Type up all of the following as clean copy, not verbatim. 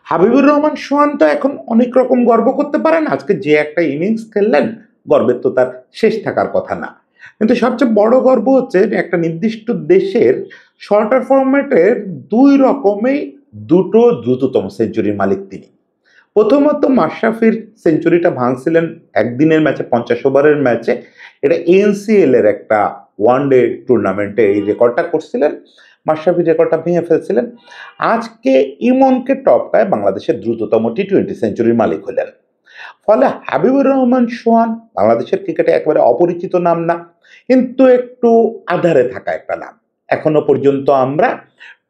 হাবিবুর রহমান সোহান তো এখন অনেক রকম গর্ব করতে পারেন। আজকে যে একটা ইনিংস খেললেন, গর্বের তো তার শেষ থাকার কথা না। কিন্তু সবচেয়ে বড় গর্ব হচ্ছে যে একটা নির্দিষ্ট দেশের শর্টার ফরম্যাটের দুই রকমেই দুটো দ্রুততম সেঞ্চুরির মালিক তিনি। প্রথমত মাশরাফির সেঞ্চুরিটা ভাঙছিলেন একদিনের ম্যাচে, 50 ওভারের ম্যাচে। এটা এনসিএল এর একটা ওয়ানডে টুর্নামেন্টে এই রেকর্ডটা করছিলেন। মাশরাফির রেকর্ডটা ভেঙে ফেলছিলেন। আজকে ইমনকে টপকায় বাংলাদেশের দ্রুততম টি-20 সেঞ্চুরির মালিক হলেন। ফলে হাবিবুর রহমান সোহান বাংলাদেশের ক্রিকেটে একেবারে অপরিচিত নাম না, কিন্তু একটু আধারে থাকা একটা নাম। এখনো পর্যন্ত আমরা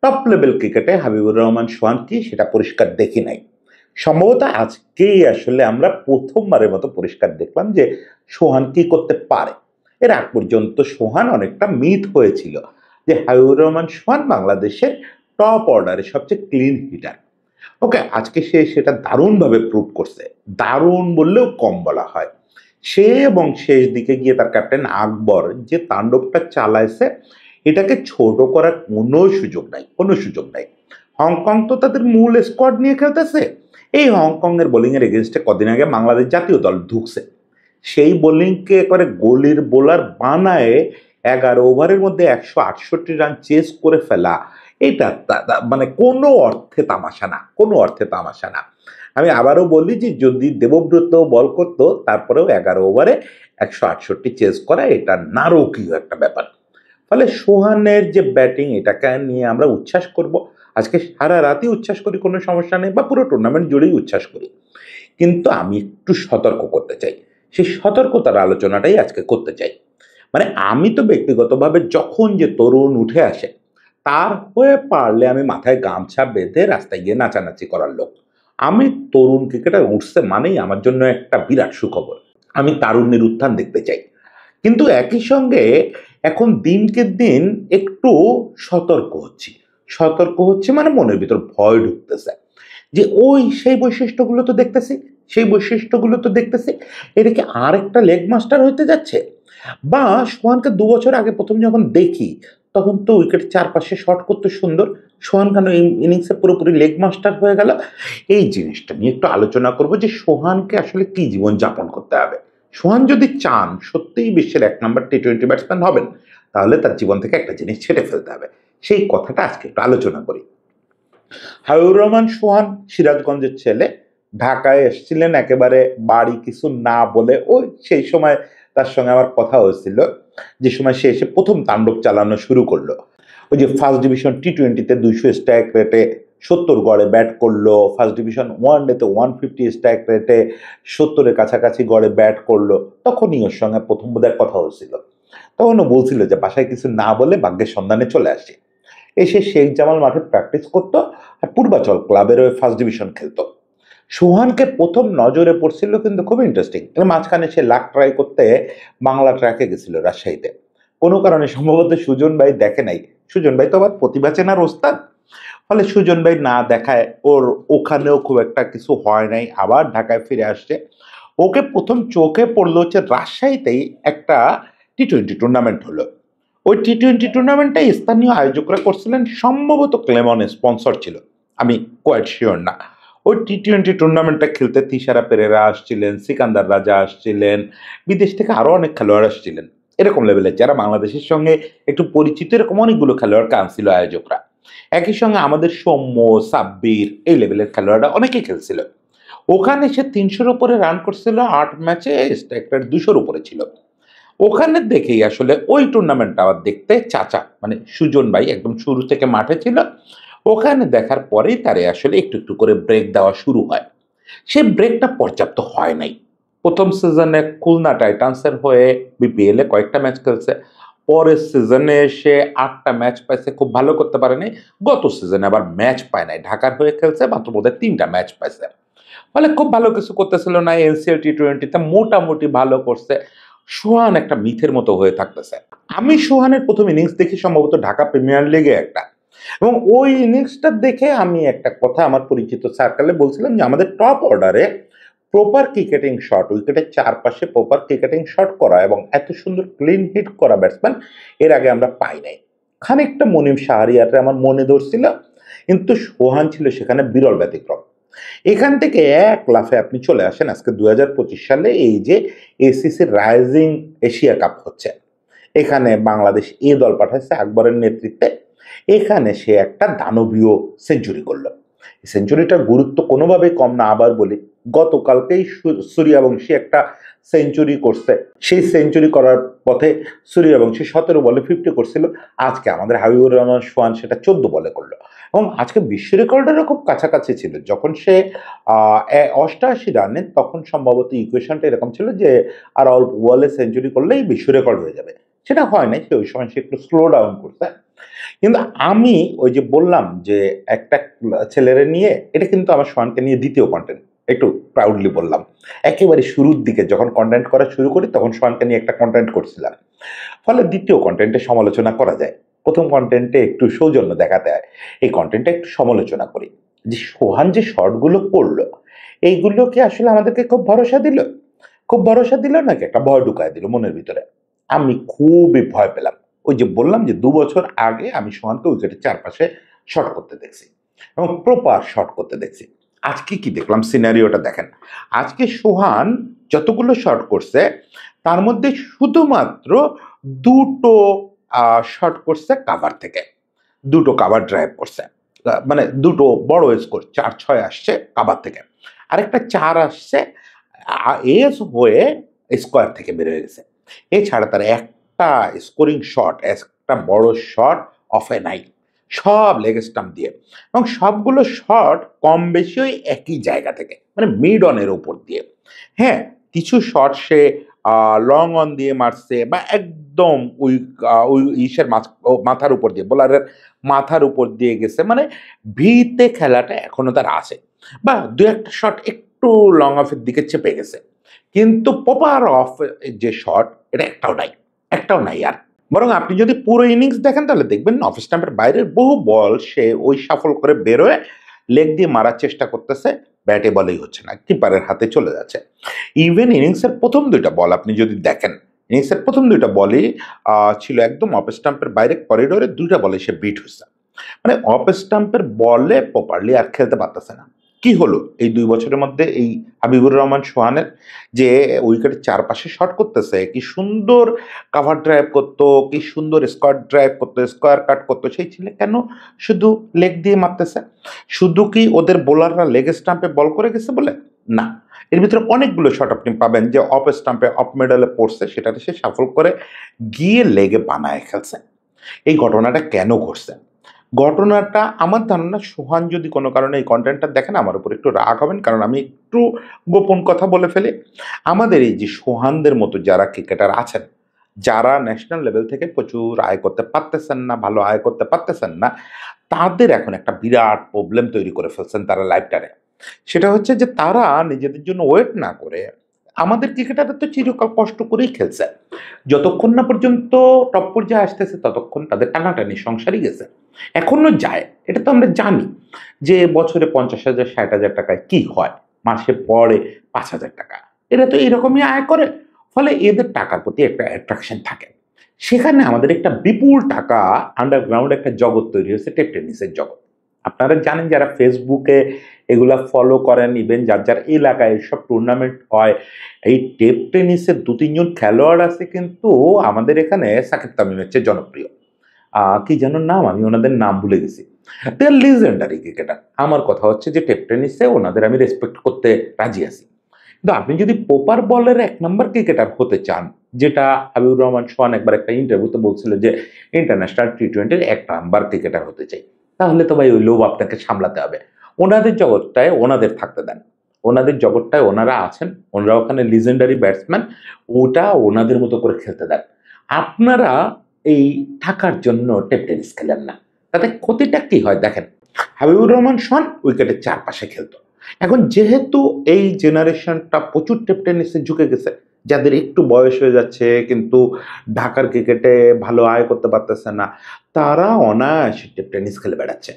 টপ লেভেল ক্রিকেটে হাবিবুর রহমান সোহান কি সেটা পরিষ্কার দেখি নাই। সম্ভবত আজকেই আসলে আমরা প্রথমবারের মতো পরিষ্কার দেখলাম যে সোহান কি করতে পারে। এর আগ পর্যন্ত সোহান অনেকটা মিথ হয়েছিল যে হাবিবুর রহমান সোহান বাংলাদেশের টপ অর্ডারে সবচেয়ে ক্লিন হিটার। ওকে, আজকে সে সেটা দারুণভাবে প্রুভ করছে। দারুণ বললেও কম বলা হয়। সে এবং শেষ দিকে গিয়ে তার ক্যাপ্টেন আকবর যে তাণ্ডবটা চালাইছে, এটাকে ছোট করার কোনো সুযোগ নাই, কোনো সুযোগ নাই। হংকং তো তাদের মূল স্কোয়াড নিয়ে খেলতেছে। এই হংকং এর বোলিং এর এগেনস্টে কদিন আগে বাংলাদেশ জাতীয় দল ঢুকছে। সেই বোলিংকে একবারে গলির বোলার বানায় 11 ওভারের মধ্যে 168 রান চেস করে ফেলা, এটা মানে কোনো অর্থে তামাশা না, কোনো অর্থে তামাশা না। আমি আবারও বলি যে যদি দেবব্রত বল করতো, তারপরেও 11 ওভারে 168 চেস করা এটা নারকীয় একটা ব্যাপার। ফলে সোহানের যে ব্যাটিং, এটাকে নিয়ে আমরা উচ্ছ্বাস করব। আজকে সারা রাতই উচ্ছ্বাস করি, কোনো সমস্যা নেই, বা পুরো টুর্নামেন্ট জুড়েই উচ্ছ্বাস করি। কিন্তু আমি একটু সতর্ক করতে চাই। সেই সতর্কতার আলোচনাটাই আজকে করতে চাই। মানে আমি তো ব্যক্তিগতভাবে যখন যে তরুণ উঠে আসে, তার হয়ে পারলে আমি মাথায় গামছা বেঁধে রাস্তায় গিয়ে নাচানাচি করার লোক। আমি তরুণ ক্রিকেটার উঠছে মানেই আমার জন্য একটা বিরাট সুখবর। আমি তারুণ্যের উত্থান দেখতে চাই। কিন্তু একই সঙ্গে এখন দিনকে দিন একটু সতর্ক হচ্ছি। সতর্ক হচ্ছে মানে মনের ভিতর ভয় ঢুকতেছে যে ওই সেই বৈশিষ্ট্যগুলো তো দেখতেছি, সেই বৈশিষ্ট্যগুলো তো দেখতেছি, এটা কি আর একটা লেগ মাস্টার হইতে যাচ্ছে? বা সোহানকে 2 বছর আগে প্রথম যখন দেখি, তখন তো উইকেট চারপাশে শট করতে সুন্দর, সোহান কেন এই ইনিংসে পুরোপুরি লেগ মাস্টার হয়ে গেল? এই জিনিসটা নিয়ে একটু আলোচনা করব যে সোহানকে আসলে কি জীবন যাপন করতে হবে। সোহান যদি চান সত্যিই বিশ্বের 1 নম্বর টি-20 ব্যাটসম্যান হবেন, তাহলে তার জীবন থেকে একটা জিনিস ছেড়ে ফেলতে হবে। সেই কথাটা আজকে একটু আলোচনা করি। হাবিবুর রহমান সোহান সিরাজগঞ্জের ছেলে। ঢাকায় এসেছিলেন একেবারে বাড়ি কিছু না বলে। ওই সেই সময় তার সঙ্গে আমার কথা হয়েছিল, যে সময় সে এসে প্রথম তাণ্ডব চালানো শুরু করলো। ওই যে ফার্স্ট ডিভিশন টি-20-তে 200 স্ট্রাইক রেটে 70 গড়ে ব্যাট করলো, ফার্স্ট ডিভিশন ওয়ানডেতে 150 স্ট্রাইক রেটে 70-এর কাছাকাছি গড়ে ব্যাট করলো। তখনই ওর সঙ্গে প্রথম বোধহয় কথা হয়েছিল। তখনও বলছিল যে বাসায় কিছু না বলে ভাগ্যের সন্ধানে চলে আসে। এসে শেখ জামাল মাঠে প্র্যাকটিস করতো আর পূর্বাচল ক্লাবের ওই ফার্স্ট ডিভিশন খেলতো। সোহানকে প্রথম নজরে পড়ছিল কিন্তু খুব ইন্টারেস্টিং, এর মাঝখানে সে লাক ট্রাই করতে বাংলা ট্র্যাকে গেছিল রাজশাহীতে। কোনো কারণে সম্ভবত সুজন ভাই দেখে নাই। সুজন ভাই তো আবার প্রতিভা চেনার ওস্তাদ। ফলে সুজন ভাই না দেখায় ওর ওখানেও খুব একটা কিছু হয় নাই, আবার ঢাকায় ফিরে আসছে। ওকে প্রথম চোখে পড়লো হচ্ছে রাজশাহীতেই একটা টি-20 টুর্নামেন্ট হলো। ওই টি-20 টুর্নামেন্টে স্থানীয় আয়োজকরা করছিলেন, সম্ভবত ক্লেমন স্পন্সর ছিল, আমি কোয়াইট শিওর না। ওই টি-20 টুর্নামেন্টটা খেলতে তিশারা পেরেরা আসছিলেন, সিকান্দার রাজা আসছিলেন, বিদেশ থেকে আরো অনেক খেলোয়াড় আসছিলেন। এরকম লেভেলের যারা বাংলাদেশের সঙ্গে একটু পরিচিত, এরকম অনেকগুলো খেলোয়াড়কে আনছিল আয়োজকরা। একই সঙ্গে আমাদের সৌম্য, সাব্বির, এই লেভেলের খেলোয়াড়রা অনেকেই খেলছিল। ওখানে সে 300-র উপরে রান করছিল 8 ম্যাচে, স্ট্রাইক রেট 200-র উপরে ছিল। ওখানে দেখেই আসলে ওই টুর্নামেন্টটা আবার দেখতে চাচা মানে সুজন ভাই একদম শুরু থেকে মাঠে ছিল। ওখানে দেখার পরেই তারে আসলে একটু একটু করে ব্রেক দেওয়া শুরু হয়। সেই ব্রেকটা পর্যাপ্ত হয় নাই। প্রথম সিজনে খুলনা টাইটান্সের হয়ে বিপিএল এ কয়েকটা ম্যাচ খেলছে। পরের সিজনে এসে 8টা ম্যাচ পাইছে, খুব ভালো করতে পারেনি। গত সিজনে আবার ম্যাচ পায় নাই, ঢাকার হয়ে খেলছে, মাত্র বোধহয় 3টা ম্যাচ পাইছে। ফলে খুব ভালো কিছু করতেছিল না। এনসিএল টি-20-তে মোটামুটি ভালো করছে। সোহান একটা মিথের মতো হয়ে থাকতেছে। আমি সোহানের প্রথম ইনিংস দেখি সম্ভবত ঢাকা প্রিমিয়ার লিগে একটা, এবং ওই ইনিংসটা দেখে আমি একটা কথা আমার পরিচিত সার্কেলে বলছিলাম যে আমাদের টপ অর্ডারে প্রপার ক্রিকেটিং শট, উইকেটের চারপাশে প্রপার ক্রিকেটিং শট করা এবং এত সুন্দর ক্লিন হিট করা ব্যাটসম্যান এর আগে আমরা পাই নাই। খানিকটা মুনিম শাহরিয়ারে আমার মনে ধরছিল, কিন্তু সোহান ছিল সেখানে বিরল ব্যতিক্রম। এখান থেকে এক লাফে আপনি চলে আসেন আজকে ২০২৫ সালে এই যে এসিসি রাইজিং এশিয়া কাপ হচ্ছে। এখানে বাংলাদেশ এ দল পাঠাচ্ছে আকবরের নেতৃত্বে। এখানে সে একটা দানবীয় সেঞ্চুরি করল। সেঞ্চুরিটার গুরুত্ব কোনোভাবেই কম না। আবার বলি, গতকালকেই সূর্যবংশী একটা সেঞ্চুরি করছে। সেই সেঞ্চুরি করার পথে সূর্যবংশী ১৭ বলে 50 করছিল। আজকে আমাদের হাবিবুর রহমান সোহান সেটা ১৪ বলে করলো এবং আজকে বিশ্ব রেকর্ডেরও খুব কাছাকাছি ছিল। যখন সে ৮৮ রানে, তখন সম্ভবত ইকুয়েশনটা এরকম ছিল যে আর অল্প বলে সেঞ্চুরি করলেই বিশ্ব রেকর্ড হয়ে যাবে। সেটা হয় নাই, সে ওই সময় সে একটু স্লো ডাউন করছে। কিন্তু আমি ওই যে বললাম যে একটা ছেলেরে নিয়ে, এটা কিন্তু আমার সোহানকে নিয়ে দ্বিতীয় কন্টেন্ট, একটু প্রাউডলি বললাম। একেবারে শুরুর দিকে যখন কন্টেন্ট করা শুরু করি তখন সোহানকে নিয়ে একটা কন্টেন্ট করছিলাম, ফলে দ্বিতীয় কন্টেন্টে সমালোচনা করা যায়। প্রথম কন্টেন্টে একটু সৌজন্য দেখাতে হয়, এই কন্টেন্টে একটু সমালোচনা করি যে সোহান যে শর্টগুলো করলো এইগুলোকে আসলে আমাদেরকে খুব ভরসা দিল, খুব ভরসা দিল নাকি একটা ভয় ঢুকায় দিল মনের ভিতরে। আমি খুবই ভয় পেলাম। ওই যে বললাম যে ২ বছর আগে আমি সোহানকে উইকেটের চারপাশে শট করতে দেখছি এবং প্রপার শট করতে দেখছি। আজকে কি দেখলাম সিনারিওটা দেখেন। আজকে সোহান যতগুলো শট করছে তার মধ্যে শুধুমাত্র ২টো শট করছে কাভার থেকে, ২টো কাভার ড্রাইভ করছে। মানে ২টো বড় স্কোর ৪-৬ আসছে কাভার থেকে, আরেকটা ৪ আসছে এজ হয়ে স্কোয়ার থেকে বের হয়ে গেছে। এছাড়া তার একটা স্কোরিং শট, একটা বড় শট অফে নাই, সব লেগ স্টাম্প দিয়ে এবং সবগুলো শট কম বেশি ওই একই জায়গা থেকে, মানে মিড অনের উপর দিয়ে। হ্যাঁ, কিছু শট সে লং অন দিয়ে মারছে বা একদম ওই ইসের মাথার উপর দিয়ে, বোলারের মাথার উপর দিয়ে গেছে, মানে ভিতে খেলাটা এখনো তার আছে। বা দু একটা শট একটু লং অফের দিকে চেপে গেছে, কিন্তু প্রপার অফ যে শট এটা একটাও নাই, একটাও নাই। আর বরং আপনি যদি পুরো ইনিংস দেখেন তাহলে দেখবেন অফ স্টাম্পের বাইরের বহু বল সে ওই সাফল করে বেরোয় লেগ দিয়ে মারার চেষ্টা করতেছে, ব্যাটে বলেই হচ্ছে না, কিপারের হাতে চলে যাচ্ছে। ইভেন ইনিংসের প্রথম ২টা বল আপনি যদি দেখেন, ইনিংসের প্রথম ২টা বলই ছিল একদম অফ স্টাম্পের বাইরে করিডোরে, ২টা বলে সে বিট হচ্ছে। মানে অফ স্টাম্পের বলে প্রপারলি আর খেলতে পারতেছে না। কি হলো এই ২ বছরের মধ্যে এই হাবিবুর রহমান সোহানের, যে উইকেটের চারপাশে শট করতেছে, কি সুন্দর কাভার ড্রাইভ করতো, কি সুন্দর স্কোয়ার ড্রাইভ করতো, স্কোয়ার কাট করতো, সেই ছেলে কেন শুধু লেগ দিয়ে মারতেছে? শুধু কি ওদের বোলাররা লেগ স্টাম্পে বল করে গেছে বলে? না, এর ভিতরে অনেকগুলো শট আপনি পাবেন যে অফ স্টাম্পে অফ মিডলে পড়ছে, সেটাতে সে সাফল করে গিয়ে লেগে বানায় খেলছে। এই ঘটনাটা কেন ঘটছে? ঘটনাটা আমার ধারণা সোহান যদি কোনো কারণে এই কন্টেন্টটা দেখেন আমার উপর একটু রাগ হবেন, কারণ আমি একটু গোপন কথা বলে ফেলি। আমাদের এই যে সোহানদের মতো যারা ক্রিকেটার আছেন, যারা ন্যাশনাল লেভেল থেকে প্রচুর আয় করতে পারতেছেন না, ভালো আয় করতে পারতেছেন না, তাদের এখন একটা বিরাট প্রবলেম তৈরি করে ফেলছেন তারা লাইফটারে। সেটা হচ্ছে যে তারা নিজেদের জন্য ওয়েট না করে, আমাদের ক্রিকেটাররা তো চিরকাল কষ্ট করেই খেলছে, যতক্ষণ না পর্যন্ত টপ পর্যায়ে আসতেছে ততক্ষণ তাদের টানাটানি সংসারই গেছে, এখনো যায়। এটা তো আমরা জানি যে বছরে ৫০,০০০ ৬০,০০০ টাকায় কি হয়, মাসে পড়ে ৫,০০০ টাকা, এরা তো এরকমই আয় করে। ফলে এদের টাকার প্রতি একটা অ্যাট্রাকশন থাকে। সেখানে আমাদের একটা বিপুল টাকা আন্ডারগ্রাউন্ড একটা জগৎ তৈরি হয়েছে, টেপ টেনিসের জগৎ। আপনারা জানেন যারা ফেসবুকে এগুলা ফলো করেন, ইভেন যার যার এলাকায় এসব টুর্নামেন্ট হয়, এই টেপ টেনিসের ২-৩ জন খেলোয়াড় আছে কিন্তু আমাদের এখানে সাকিব তামিমের চেয়ে জনপ্রিয়। কি যেন নাম, আমি ওনাদের নাম ভুলে গেছি। দে আর লিজেন্ডারি ক্রিকেটার। আমার কথা হচ্ছে যে টেপ টেনিসে ওনাদের আমি রেসপেক্ট করতে রাজি আছি। কিন্তু আপনি যদি প্রপার বলের ১ নাম্বার ক্রিকেটার হতে চান, যেটা হাবিবুর রহমান সোহান একবার একটা ইন্টারভিউতে বলছিল যে ইন্টারন্যাশনাল টি-20-র ১ নাম্বার ক্রিকেটার হতে চাই, তাহলে তো ভাই ওই লোভ আপনাকে সামলাতে হবে। ওনাদের জগৎটায় ওনাদের থাকতে দেন। ওনাদের জগৎটায় ওনারা আছেন, ওনারা ওখানে লিজেন্ডারি ব্যাটসম্যান, ওটা ওনাদের মতো করে খেলতে দেন। আপনারা এই টাকার জন্য টেপ টেনিস খেলেন না। তাতে ক্ষতিটা কি হয় দেখেন, হাবিবুর রহমান সোহান উইকেটের চারপাশে খেলতো। এখন যেহেতু এই জেনারেশনটা প্রচুর টেপ টেনিসে ঝুঁকে গেছে, যাদের একটু বয়স হয়ে যাচ্ছে কিন্তু ঢাকার ক্রিকেটে ভালো আয় করতে পারতেছে না, তারা অনায়াসে টেপ টেনিস খেলে বেড়াচ্ছে।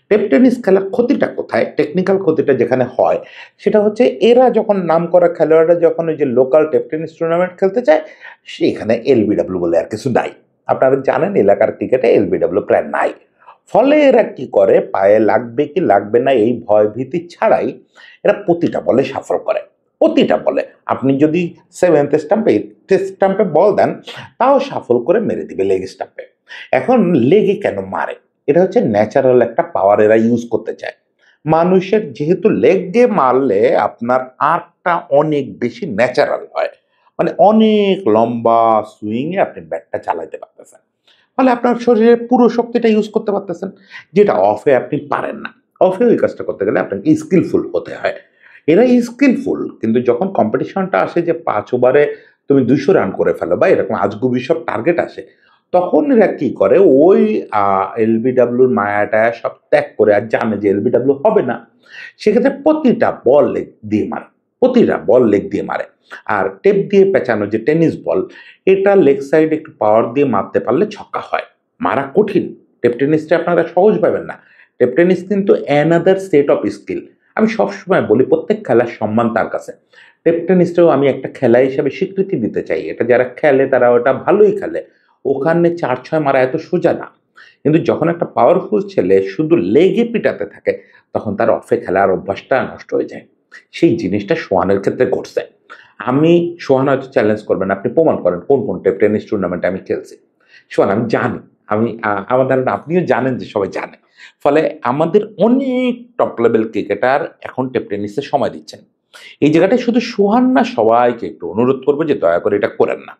টেপ টেনিস খেলার ক্ষতিটা কোথায়? টেকনিক্যাল ক্ষতিটা যেখানে হয় সেটা হচ্ছে এরা যখন নামকরা খেলোয়াড়রা যখন ওই যে লোকাল টেপ টেনিস টুর্নামেন্ট খেলতে চায়, সেখানে এলবিডব্লিউ বলে আর কিছু নাই। আপনারা জানেন এলাকার ক্রিকেটে এলবিডব্লিউ প্রায় নাই। ফলে এরা কি করে, পায়ে লাগবে কি লাগবে না এই ভয় ভীতি ছাড়াই এরা প্রতিটা বলে সাফল করে। প্রতিটা বলে আপনি যদি সেভেন্থ স্টাম্পে, এইথ স্টাম্পে বল দেন, তাও সাফল করে মেরে দিবে লেগ স্টাম্পে। এখন লেগে কেন মারে? এটা হচ্ছে ন্যাচারাল একটা পাওয়ার এরা ইউজ করতে চায়। মানুষের যেহেতু লেগ দিয়ে মারলে আপনার আর্কটা অনেক বেশি ন্যাচারাল হয়, মানে অনেক লম্বা সুইং এ আপনি ব্যাটটা চালাইতে পারতেছেন। ফলে আপনার শরীরের পুরো শক্তিটা ইউজ করতে পারতেছেন, যেটা অফে আপনি পারেন না। অফে ওই কাজটা করতে গেলে আপনাকে স্কিলফুল হতে হয়। এরা স্কিলফুল, কিন্তু যখন কম্পিটিশনটা আসে যে ৫ ওভারে তুমি ২০০ রান করে ফেলো বা এরকম আজগুবি সব টার্গেট আসে, তখন এরা কি করে ওই এলবিডব্লিউর মায়া-টায়া সব ত্যাগ করে আর জানে যে এলবিডব্লিউ হবে না। সেক্ষেত্রে প্রতিটা বল লেগ দিয়ে মারে। প্রতিটা বল লেগ দিয়ে মারে। আর টেপ দিয়ে পেঁচানো যে টেনিস বল, এটা লেগ সাইডে একটু পাওয়ার দিয়ে মারতে পারলে ছক্কা হয়। মারা কঠিন। টেপ টেনিসটা আপনারা সহজ পাবেন না। টেপ টেনিস কিন্তু অ্যানাদার সেট অফ স্কিল। আমি সবসময় বলি প্রত্যেক খেলার সম্মান তার কাছে। টেপ টেনিসটাও আমি একটা খেলা হিসেবে স্বীকৃতি দিতে চাই। এটা যারা খেলে তারা ওটা ভালোই খেলে। ওখানে ৪-৬ মারা এত সোজা না। কিন্তু যখন একটা পাওয়ারফুল ছেলে শুধু লেগে পিটাতে থাকে, তখন তার অফে খেলার অভ্যাসটা নষ্ট হয়ে যায়। সেই জিনিসটা সোহানের ক্ষেত্রে ঘটছে। আমি, সোহান হয়তো চ্যালেঞ্জ করবেন, আপনি প্রমাণ করেন কোন টেপ টেনিস টুর্নামেন্টে আমি খেলছি। সোহান আমি জানি, আমি আমার ধারণা আপনিও জানেন যে সবাই জানে। ফলে আমাদের অনেক টপ লেভেল ক্রিকেটার এখন টেপ টেনিসে সময় দিচ্ছেন। এই জায়গাটায় শুধু সোহান না, সবাইকে একটু অনুরোধ করব যে দয়া করে এটা করেন না।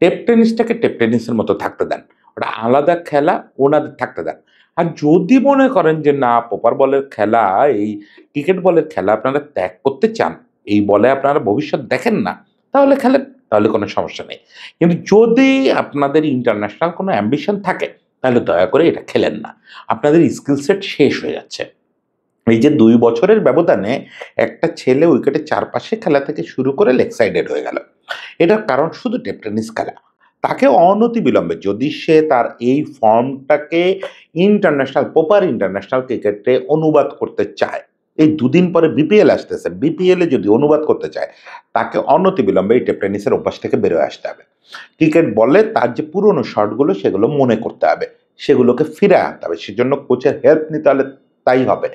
টেপ টেনিসটাকে টেপ টেনিসের মতো থাকতে দেন। ওটা আলাদা খেলা, ওনাদের থাকতে দেন। আর যদি মনে করেন যে না, প্রপার বলের খেলা, এই ক্রিকেট বলের খেলা আপনারা ত্যাগ করতে চান, এই বলে আপনারা ভবিষ্যৎ দেখেন না, তাহলে খেলেন, তাহলে কোনো সমস্যা নেই। কিন্তু যদি আপনাদের ইন্টারন্যাশনাল কোনো অ্যাম্বিশন থাকে, তাহলে দয়া করে এটা খেলেন না। আপনাদের স্কিল সেট শেষ হয়ে যাচ্ছে। এই যে ২ বছরের ব্যবধানে একটা ছেলে উইকেটের চারপাশে খেলা থেকে শুরু করে লেগ সাইডেড হয়ে গেল। এটার কারণ শুধু টেপ টেনিস খেলা। তাকে অনতিবিলম্বে যদি সে তার এই ফর্মটাকে প্রপার ইন্টারন্যাশনাল ক্রিকেটে অনুবাদ করতে চায়, এই ২ দিন পরে বিপিএল আসতেছে। বিপিএল এ যদি অনুবাদ করতে চায়, তাকে অনতিবিলম্বে এই টেপ টেনিসের অভ্যাস থেকে বের হয়ে আসতে হবে। ক্রিকেট বলে তার যে পুরনো শটগুলো সেগুলো মনে করতে হবে। সেগুলোকে ফিরে আনতে হবে। সেজন্য কোচের হেল্প নিতে হলে তাই হবে।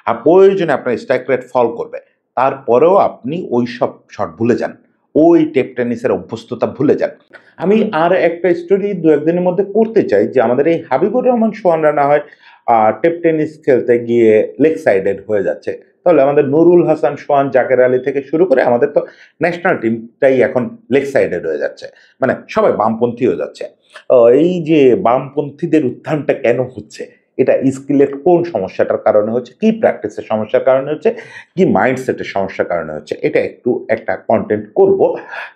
আর প্রয়োজনে আপনার স্ট্রাইক রেট ফল করবে। তারপরেও আপনি ওইসব শট ভুলে যান। ওই টেপ টেনিসের অভ্যস্ততা ভুলে যান। আমি আর একটা স্টোরি ২-১ দিনের মধ্যে করতে চাই যে আমাদের এই হাবিবুর রহমান সোহানরা না হয় টেপ টেনিস খেলতে গিয়ে লেগ সাইডেড হয়ে যাচ্ছে। তাহলে আমাদের নুরুল হাসান সোহান, জাকের আলী থেকে শুরু করে আমাদের তো ন্যাশনাল টিমটাই এখন লেগ সাইডেড হয়ে যাচ্ছে। মানে সবাই বামপন্থী হয়ে যাচ্ছে। এই যে বামপন্থীদের উত্থানটা কেন হচ্ছে? এটা স্কিলের কোন সমস্যাটার কারণে হচ্ছে, কি প্র্যাকটিসের সমস্যার কারণে হচ্ছে, কি মাইন্ডসেটের সমস্যার কারণে হচ্ছে, এটা একটু একটা কনটেন্ট করব।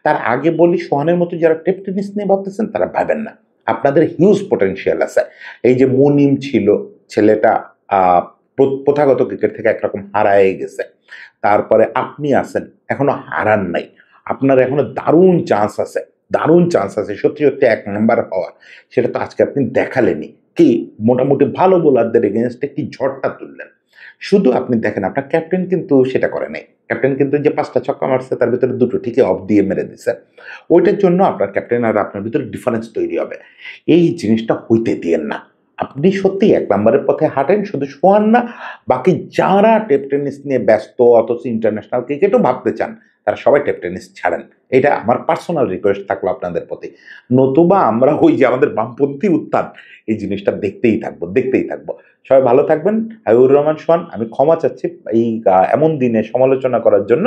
তার আগে বলি, সোহানের মতো যারা টেপ টেনিস নিয়ে ভাবতেছেন তারা ভাবেন না। আপনাদের হিউজ পটেনশিয়াল আছে। এই যে মুনিম ছিল, ছেলেটা আ প্রথাগত ক্রিকেট থেকে একরকম হারায়ে গেছে। তারপরে আপনি আছেন, এখনো হারান নাই। আপনার এখনো দারুণ চান্স আছে। দারুণ চান্স আছে সত্যি, সত্যি ১ নাম্বার হওয়ার। সেটা তো আজকে আপনি দেখালেনই। কি মোটামুটি ভালো বোলারদের এগেইনস্টে কি ঝড়টা তুললেন। শুধু আপনি দেখেন আপনার ক্যাপ্টেন কিন্তু সেটা করে নাই। ক্যাপ্টেন কিন্তু যে ৫ টা ছক্কা মারছে তার ভেতরে ২ টো ঠিকই অফ দিয়ে মেরে দিছে। ওইটার জন্য আপনার ক্যাপ্টেন আর আপনার ভিতরে ডিফারেন্স তৈরি হবে। এই জিনিসটা হইতে দিয়েন না। আপনি সত্যিই ১ নাম্বারের পথে হাঁটেন, শুধু সোহান না, বাকি যারা টেপ টেনিস নিয়ে ব্যস্ত অথচ ইন্টারন্যাশনাল ক্রিকেটও ভাবতে চান, তারা সবাই টেপ টেনিস ছাড়েন। এটা আমার পার্সোনাল রিকোয়েস্ট থাকলো আপনাদের প্রতি। নতুবা আমরা ওই যে আমাদের বামপন্থী উত্থান, এই জিনিসটা দেখতেই থাকবো, দেখতেই থাকবো। সবাই ভালো থাকবেন। হাবিবুর রহমান সোহান, আমি ক্ষমা চাচ্ছি এই এমন দিনে সমালোচনা করার জন্য।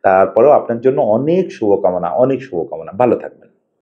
তারপরেও আপনার জন্য অনেক শুভকামনা, অনেক শুভকামনা। ভালো থাকবেন।